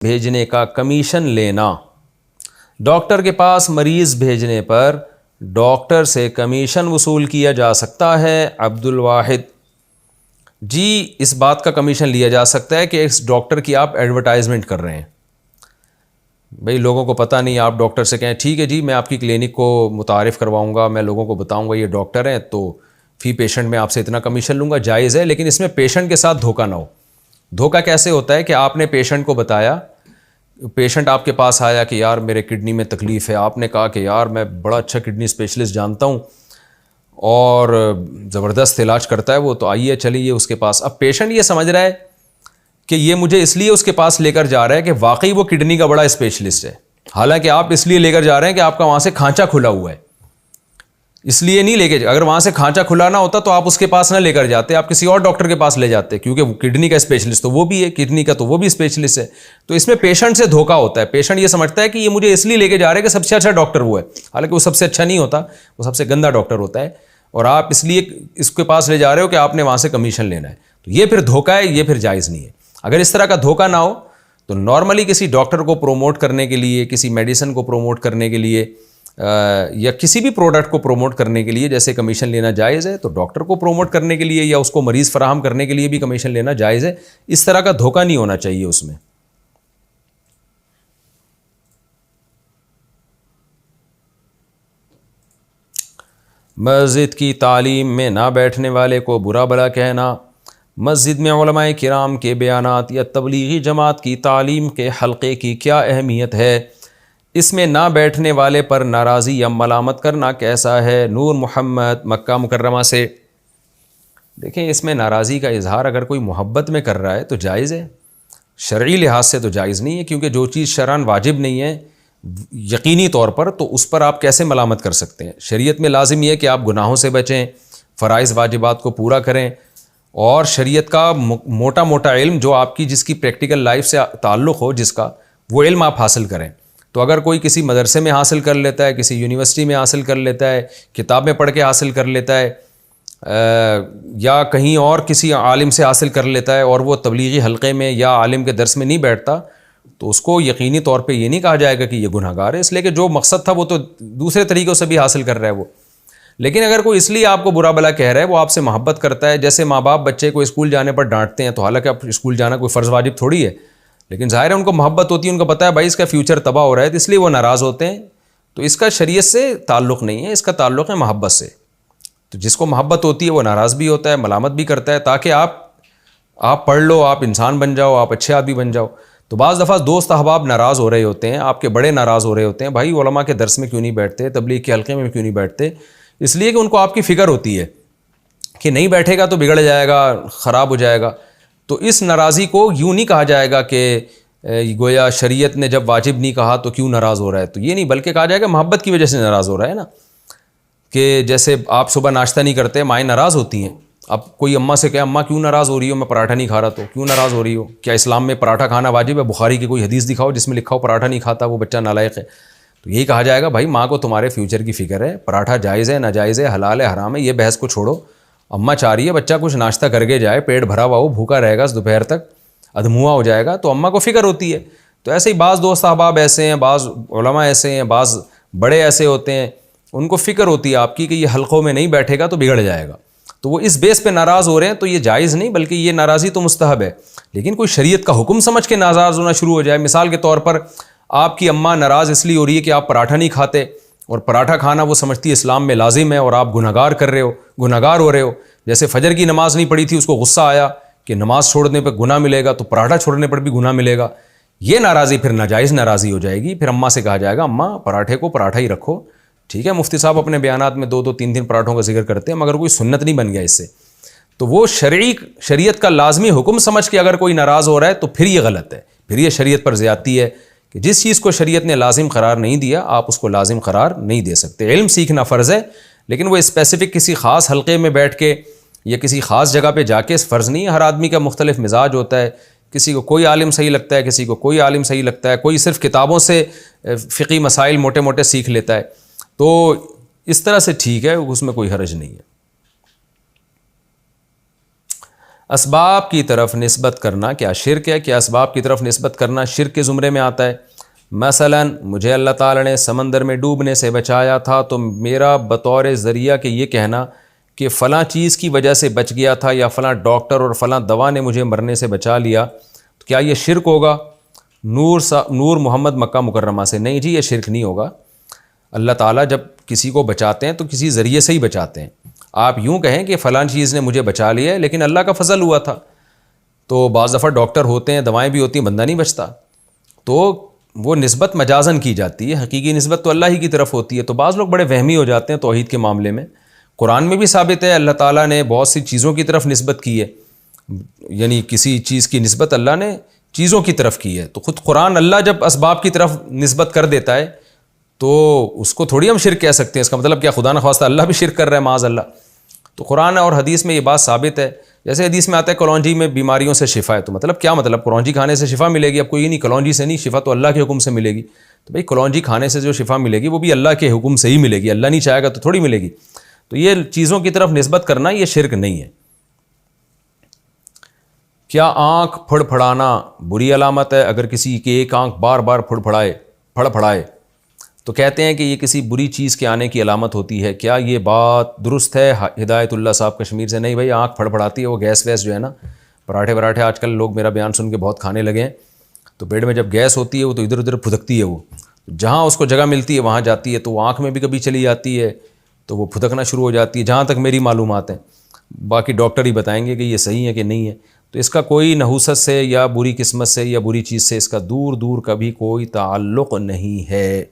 بھیجنے کا کمیشن لینا. ڈاکٹر کے پاس مریض بھیجنے پر ڈاکٹر سے کمیشن وصول کیا جا سکتا ہے. عبد الواحد: جی اس بات کا کمیشن لیا جا سکتا ہے کہ اس ڈاکٹر کی آپ ایڈورٹائزمنٹ کر رہے ہیں. بھئی لوگوں کو پتہ نہیں, آپ ڈاکٹر سے کہیں ٹھیک ہے جی میں آپ کی کلینک کو متعارف کرواؤں گا, میں لوگوں کو بتاؤں گا یہ ڈاکٹر ہیں, تو فی پیشنٹ میں آپ سے اتنا کمیشن لوں گا, جائز ہے. لیکن اس میں پیشنٹ کے ساتھ دھوکہ نہ ہو. دھوکہ کیسے ہوتا ہے کہ آپ نے پیشنٹ کو بتایا, پیشنٹ آپ کے پاس آیا کہ یار میرے کڈنی میں تکلیف ہے, آپ نے کہا کہ یار میں بڑا اچھا کڈنی اسپیشلسٹ جانتا ہوں اور زبردست علاج کرتا ہے وہ, تو آئیے چلیے اس کے پاس. اب پیشنٹ یہ سمجھ رہا ہے کہ یہ مجھے اس لیے اس کے پاس لے کر جا رہا ہے کہ واقعی وہ کڈنی کا بڑا اسپیشلسٹ ہے, حالانکہ آپ اس لیے لے کر جا رہے ہیں کہ آپ کا وہاں سے کھانچا کھلا ہوا ہے, اس لیے نہیں لے کے. اگر وہاں سے کھانچا کھلا نہ ہوتا تو آپ اس کے پاس نہ لے کر جاتے, آپ کسی اور ڈاکٹر کے پاس لے جاتے, کیونکہ وہ کڈنی کا اسپیشلسٹ تو وہ بھی ہے, کڈنی کا تو وہ بھی اسپیشلسٹ ہے. تو اس میں پیشنٹ سے دھوکہ ہوتا ہے. پیشنٹ یہ سمجھتا ہے کہ یہ مجھے اس لیے لے کے جا رہا ہے کہ سب سے اچھا ڈاکٹر وہ ہے, حالانکہ وہ سب سے اچھا نہیں ہوتا, وہ سب سے گندا ڈاکٹر ہوتا ہے, اور آپ اس لیے اس کے پاس لے جا رہے ہو کہ آپ نے وہاں سے کمیشن لینا ہے. تو یہ پھر دھوکہ ہے, یہ پھر جائز نہیں ہے. اگر اس طرح کا دھوکہ نہ ہو تو نارملی کسی ڈاکٹر کو پروموٹ کرنے کے لیے, کسی میڈیسن کو پروموٹ کرنے کے لیے یا کسی بھی پروڈکٹ کو پروموٹ کرنے کے لیے جیسے کمیشن لینا جائز ہے, تو ڈاکٹر کو پروموٹ کرنے کے لیے یا اس کو مریض فراہم کرنے کے لیے بھی کمیشن لینا جائز ہے. اس طرح کا دھوکہ نہیں ہونا چاہیے اس میں. مسجد کی تعلیم میں نہ بیٹھنے والے کو برا بھلا کہنا. مسجد میں علماء کرام کے بیانات یا تبلیغی جماعت کی تعلیم کے حلقے کی کیا اہمیت ہے؟ اس میں نہ بیٹھنے والے پر ناراضی یا ملامت کرنا کیسا ہے؟ نور محمد مکہ مکرمہ سے. دیکھیں اس میں ناراضی کا اظہار اگر کوئی محبت میں کر رہا ہے تو جائز ہے, شرعی لحاظ سے تو جائز نہیں ہے, کیونکہ جو چیز شرعاً واجب نہیں ہے یقینی طور پر, تو اس پر آپ کیسے ملامت کر سکتے ہیں؟ شریعت میں لازم یہ ہے کہ آپ گناہوں سے بچیں, فرائض واجبات کو پورا کریں, اور شریعت کا موٹا موٹا علم جو آپ کی جس کی پریکٹیکل لائف سے تعلق ہو, جس کا وہ علم آپ حاصل کریں. تو اگر کوئی کسی مدرسے میں حاصل کر لیتا ہے, کسی یونیورسٹی میں حاصل کر لیتا ہے, کتابیں پڑھ کے حاصل کر لیتا ہے, یا کہیں اور کسی عالم سے حاصل کر لیتا ہے, اور وہ تبلیغی حلقے میں یا عالم کے درس میں نہیں بیٹھتا, تو اس کو یقینی طور پہ یہ نہیں کہا جائے گا کہ یہ گناہ گار ہے, اس لیے کہ جو مقصد تھا وہ تو دوسرے طریقوں سے بھی حاصل کر رہا ہے وہ. لیکن اگر کوئی اس لیے آپ کو برا بھلا کہہ رہا ہے, وہ آپ سے محبت کرتا ہے, جیسے ماں باپ بچے کو اسکول جانے پر ڈانٹتے ہیں, تو حالانکہ اب اسکول جانا کوئی فرض واجب تھوڑی ہے, لیکن ظاہر ہے ان کو محبت ہوتی ہے, ان کو پتہ ہے بھائی اس کا فیوچر تباہ ہو رہا ہے, تو اس لیے وہ ناراض ہوتے ہیں. تو اس کا شریعت سے تعلق نہیں ہے, اس کا تعلق ہے محبت سے. تو جس کو محبت ہوتی ہے وہ ناراض بھی ہوتا ہے, ملامت بھی کرتا ہے, تاکہ آپ پڑھ لو, آپ انسان بن جاؤ, آپ اچھے آدمی بن جاؤ. تو بعض دفعہ دوست احباب ناراض ہو رہے ہوتے ہیں, آپ کے بڑے ناراض ہو رہے ہوتے ہیں, بھائی علماء کے درس میں کیوں نہیں بیٹھتے, تبلیغ کے حلقے میں کیوں نہیں بیٹھتے؟ اس لیے کہ ان کو آپ کی فکر ہوتی ہے کہ نہیں بیٹھے گا تو بگڑ جائے گا, خراب ہو جائے گا. تو اس ناراضی کو یوں نہیں کہا جائے گا کہ گویا شریعت نے جب واجب نہیں کہا تو کیوں ناراض ہو رہا ہے, تو یہ نہیں, بلکہ کہا جائے گا محبت کی وجہ سے ناراض ہو رہا ہے نا. کہ جیسے آپ صبح ناشتہ نہیں کرتے, مائیں ناراض ہوتی ہیں. اب کوئی اماں سے کہے اماں کیوں ناراض ہو رہی ہو, میں پراٹھا نہیں کھا رہا, تو کیوں ناراض ہو رہی ہو, کیا اسلام میں پراٹھا کھانا واجب ہے؟ بخاری کی کوئی حدیث دکھاؤ جس میں لکھا ہو پراٹھا نہیں کھاتا وہ بچہ نالائق ہے. تو یہی کہا جائے گا بھائی ماں کو تمہارے فیوچر کی فکر ہے, پراٹھا جائز ہے ناجائز ہے, حلال ہے حرام ہے, یہ بحث کو چھوڑو. اماں چاہ رہی ہے بچہ کچھ ناشتہ کر کے جائے, پیٹ بھرا ہوا ہو, بھوکا رہے گا دوپہر تک, ادھموا ہو جائے گا, تو اماں کو فکر ہوتی ہے. تو ایسے ہی بعض دوست احباب ایسے ہیں, بعض علماء ایسے ہیں, بعض بڑے ایسے ہوتے ہیں, ان کو فکر ہوتی ہے آپ کی کہ یہ حلقوں میں نہیں بیٹھے گا تو بگڑ جائے گا, تو وہ اس بیس پہ ناراض ہو رہے ہیں. تو یہ جائز نہیں, بلکہ یہ ناراضی تو مستحب ہے. لیکن کوئی شریعت کا حکم سمجھ کے ناراض ہونا شروع ہو جائے, مثال کے طور پر آپ کی اماں ناراض اس لیے ہو رہی ہے کہ آپ پراٹھا نہیں کھاتے, اور پراٹھا کھانا وہ سمجھتی ہے اسلام میں لازم ہے, اور آپ گناہگار کر رہے ہو, گناہگار ہو رہے ہو. جیسے فجر کی نماز نہیں پڑھی تھی, اس کو غصہ آیا کہ نماز چھوڑنے پہ گناہ ملے گا, تو پراٹھا چھوڑنے پر بھی گناہ ملے گا. یہ ناراضی پھر ناجائز ناراضی ہو جائے گی. پھر اماں سے کہا جائے گا اماں پراٹھے کو پراٹھا ہی رکھو, ٹھیک ہے. مفتی صاحب اپنے بیانات میں 2 3 پراٹھوں کا ذکر کرتے ہیں, مگر کوئی سنت نہیں بن گیا اس سے. تو وہ شریعت کا لازمی حکم سمجھ کے اگر کوئی ناراض ہو رہا ہے تو پھر یہ غلط ہے, پھر یہ شریعت پر زیادتی ہے کہ جس چیز کو شریعت نے لازم قرار نہیں دیا آپ اس کو لازم قرار نہیں دے سکتے. علم سیکھنا فرض ہے, لیکن وہ اسپیسیفک کسی خاص حلقے میں بیٹھ کے یا کسی خاص جگہ پہ جا کے فرض نہیں ہے. ہر آدمی کا مختلف مزاج ہوتا ہے, کسی کو کوئی عالم صحیح لگتا ہے, کسی کو کوئی عالم صحیح لگتا ہے, کوئی صرف کتابوں سے فقہی مسائل موٹے موٹے سیکھ لیتا ہے. تو اس طرح سے ٹھیک ہے, اس میں کوئی حرج نہیں ہے. اسباب کی طرف نسبت کرنا کیا شرک ہے؟ کیا اسباب کی طرف نسبت کرنا شرک کے زمرے میں آتا ہے؟ مثلا مجھے اللہ تعالیٰ نے سمندر میں ڈوبنے سے بچایا تھا، تو میرا بطور ذریعہ کہ یہ کہنا کہ فلاں چیز کی وجہ سے بچ گیا تھا، یا فلاں ڈاکٹر اور فلاں دوا نے مجھے مرنے سے بچا لیا، تو کیا یہ شرک ہوگا؟ نور محمد مکہ مکرمہ سے، نہیں جی، یہ شرک نہیں ہوگا۔ اللہ تعالیٰ جب کسی کو بچاتے ہیں تو کسی ذریعے سے ہی بچاتے ہیں۔ آپ یوں کہیں کہ فلاں چیز نے مجھے بچا لیا ہے، لیکن اللہ کا فضل ہوا تھا۔ تو بعض دفعہ ڈاکٹر ہوتے ہیں، دوائیں بھی ہوتی ہیں، بندہ نہیں بچتا، تو وہ نسبت مجازن کی جاتی ہے، حقیقی نسبت تو اللہ ہی کی طرف ہوتی ہے۔ تو بعض لوگ بڑے وہمی ہو جاتے ہیں توحید کے معاملے میں۔ قرآن میں بھی ثابت ہے اللہ تعالیٰ نے بہت سی چیزوں کی طرف نسبت کی ہے، یعنی کسی چیز کی نسبت اللہ نے چیزوں کی طرف کی ہے۔ تو خود قرآن اللہ جب اسباب کی طرف نسبت کر دیتا ہے تو اس کو تھوڑی ہم شرک کہہ سکتے ہیں۔ اس کا مطلب کیا خدا نخواستہ اللہ بھی شرک کر رہا ہے؟ معاذ اللہ۔ تو قرآن اور حدیث میں یہ بات ثابت ہے۔ جیسے حدیث میں آتا ہے کلونجی میں بیماریوں سے شفا ہے، تو مطلب کیا مطلب؟ کلونجی کھانے سے شفا ملے گی؟ اب کوئی نہیں، کلونجی سے نہیں، شفا تو اللہ کے حکم سے ملے گی۔ تو بھائی کلونجی کھانے سے جو شفا ملے گی وہ بھی اللہ کے حکم سے ہی ملے گی، اللہ نہیں چاہے گا تو تھوڑی ملے گی۔ تو یہ چیزوں کی طرف نسبت کرنا یہ شرک نہیں ہے۔ کیا آنکھ پھڑ پھڑانا بری علامت ہے؟ اگر کسی کی ایک آنکھ بار بار پھڑ پھڑائے تو کہتے ہیں کہ یہ کسی بری چیز کے آنے کی علامت ہوتی ہے، کیا یہ بات درست ہے؟ ہدایت اللہ صاحب کشمیر سے۔ نہیں بھائی، آنکھ پھڑ پھڑاتی ہے وہ گیس ویس جو ہے نا، پراٹھے آج کل لوگ میرا بیان سن کے بہت کھانے لگے ہیں، تو پیٹ میں جب گیس ہوتی ہے وہ تو ادھر ادھر پھدکتی ہے، وہ جہاں اس کو جگہ ملتی ہے وہاں جاتی ہے، تو وہ آنکھ میں بھی کبھی چلی جاتی ہے تو وہ پھدکنا شروع ہو جاتی ہے، جہاں تک میری معلومات ہیں۔ باقی ڈاکٹر ہی بتائیں گے کہ یہ صحیح ہے کہ نہیں ہے۔ تو اس کا کوئی نحوست سے یا بری قسمت سے یا بری چیز سے اس کا دور کبھی کوئی تعلق نہیں ہے۔